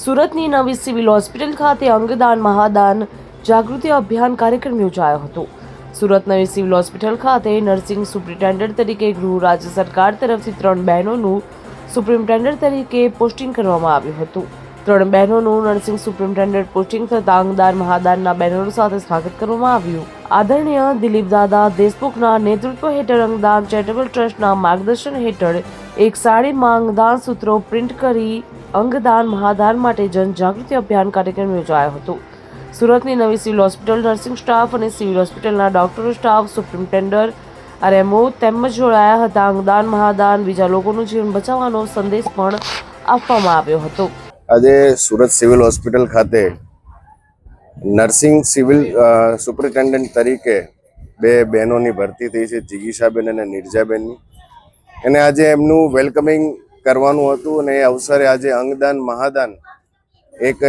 સુરતની નવી civil hospital ખાતે અંગદાન મહાદાન જાગૃતિ અભિયાન કાર્યક્રમ યોજાયો હતો। સુરત નવી સિવિલ હોસ્પિટલ ખાતે નર્સિંગ સુપ્રિન્ટેન્ડન્ટ તરીકે ગૃહ રાજ્ય સરકાર તરફથી 3 બહેનોનું સુપ્રિન્ટેન્ડન્ટ તરીકે પોસ્ટિંગ કરવામાં આવ્યું હતું। 3 બહેનોનું નર્સિંગ સુપ્રિન્ટેન્ડન્ટ પોસ્ટિંગ થતાં અંગદાન મહાદાનના બેનરો સાથે સ્વાગત કરવામાં આવ્યું। આદરણીય દિલીપ દાદા દેશમુખના નેતૃત્વ હેઠળ અંગદાન ચેરિટેબલ ટ્રસ્ટના માર્ગદર્શન હેઠળ એક સાડીમાં અંગદાન સૂત્રો પ્રિન્ટ કરી અંગદાન મહાદાન માટે જનજાગૃતિ અભિયાન કાર્યક્રમ યોજાયો હતો। સુરતની નવી સિવિલ હોસ્પિટલ નર્સિંગ સ્ટાફ અને સિવિલ હોસ્પિટલના ડોક્ટરો સ્ટાફ સુપ્રિન્ટેન્ડન્ટ આરએમઓ તેમજ જોડાયા હતા। અંગદાન મહાદાન બીજા લોકોનું જીવન બચાવવાનો સંદેશ પણ આપવામાં આવ્યો હતો। આજે સુરત સિવિલ હોસ્પિટલ ખાતે નર્સિંગ સિવિલ સુપ્રિન્ટેન્ડન્ટ તરીકે 2 બહેનોની ભરતી થઈ છે, જિગીશાબેન અને નિર્જાબેનની। અને આજે એમનું વેલકમિંગ કરવાનું હતું અને એ અવસરે આજે અંગદાન મહાદાન એક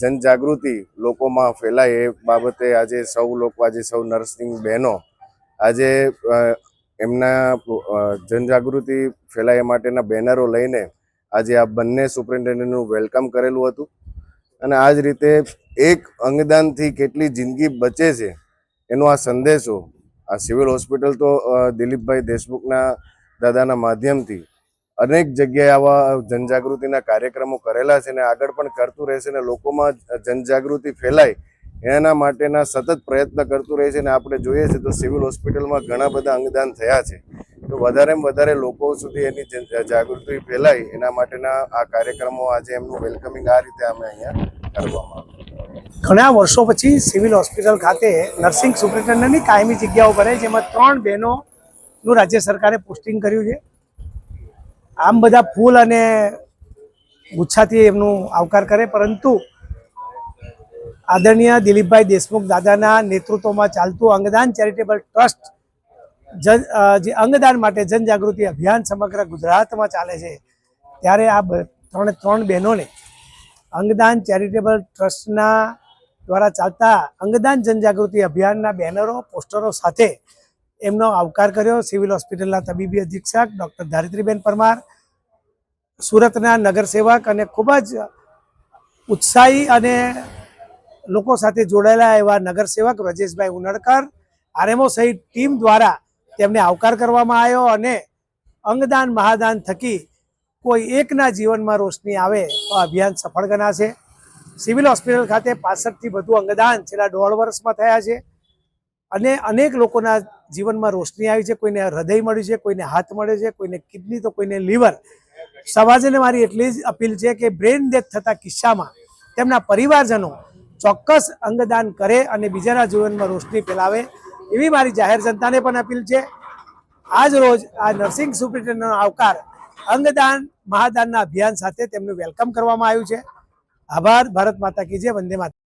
જનજાગૃતિ લોકોમાં ફેલાય એ બાબતે આજે સૌ નર્સિંગ બહેનો આજે એમના જનજાગૃતિ ફેલાય માટેના બેનરો લઈને આજે આ બંને સુપ્રિન્ટેન્ડન્ટનું વેલકમ કરેલું હતું। અને આ જ રીતે એક અંગદાનથી કેટલી જિંદગી બચે છે એનો આ સંદેશો આ સિવિલ હોસ્પિટલ તો દિલીપભાઈ દેશમુખના દાદાના માધ્યમથી અનેક જગ્યાએ આવા જનજાગૃતિના કાર્યક્રમો કરેલા છે અને આગળ પણ કરતું રહેશે અને લોકોમાં જનજાગૃતિ ફેલાય એના માટેના સતત પ્રયત્ન કરતું રહે છે। અને આપણે જોઈએ છે તો સિવિલ હોસ્પિટલમાં ઘણા બધા અંગદાન થયા છે, તો વધારેમાં વધારે લોકો સુધી એની જાગૃતિ ફેલાય એના માટેના આ કાર્યક્રમો આજે એમનું વેલકમિંગ આ રીતે અમે અહીંયા કરવામાં આવ્યું। ઘણા વર્ષો પછી સિવિલ હોસ્પિટલ ખાતે નર્સિંગ સુપ્રિન્ટેન્ડન્ટની કાયમી જગ્યાઓ ભરે, જેમાં 3 બહેનોનું રાજ્ય સરકારે પોસ્ટિંગ કર્યું છે। આમ બધા ફૂલ અને ગુચ્છાથી એમનું આવકાર કરે, પરંતુ આદરણીય દિલીપભાઈ દેશમુખ દાદાના નેતૃત્વમાં ચાલતું અંગદાન ચેરિટેબલ ટ્રસ્ટ જે અંગદાન માટે જનજાગૃતિ અભિયાન સમગ્ર ગુજરાતમાં ચાલે છે, ત્યારે આ 3 બહેનોને અંગદાન ચેરિટેબલ ટ્રસ્ટના દ્વારા ચાલતા અંગદાન જનજાગૃતિ અભિયાનના બેનરો પોસ્ટરો સાથે એમનો આવકાર કર્યો। સિવિલ હોસ્પિટલના તબીબી અધિક્ષક ડૉક્ટર ધારિત્રીબેન પરમાર, સુરતના નગરસેવક અને ખૂબ જ ઉત્સાહી અને લોકો સાથે જોડાયેલા એવા નગરસેવક રજેશભાઈ ઉનડકર, આરએમઓ સહિત ટીમ દ્વારા તેમને આવકાર કરવામાં આવ્યો અને અંગદાન મહાદાન થકી કોઈ એકના જીવનમાં રોશની આવે તો અભિયાન સફળ ગણાશે। સિવિલ હોસ્પિટલ ખાતે 65થી વધુ અંગદાન છેલ્લા 1.5 વર્ષમાં થયા છે અને અનેક લોકોના જીવનમાં રોશની આવી છે। કોઈને હૃદય મળ્યું છે, કોઈને હાથ મળ્યો છે, કોઈને કિડની તો કોઈને લીવર। સમાજને મારી એટલી જ અપીલ છે કે બ્રેઇન ડેથ થતા કિસ્સામાં તેમના પરિવારજનો ચોક્કસ અંગદાન કરે અને બીજાના જીવનમાં રોશની ફેલાવે એવી મારી જાહેર જનતાને પણ અપીલ છે। આજ રોજ આ નર્સિંગ સુપ્રિન્ટેન્ડન્ટનો આવકાર અંગદાન મહાદાનના અભિયાન સાથે તેમનું વેલકમ કરવામાં આવ્યું છે। આભાર। ભારત માતા કી જય। વંદે માતરમ।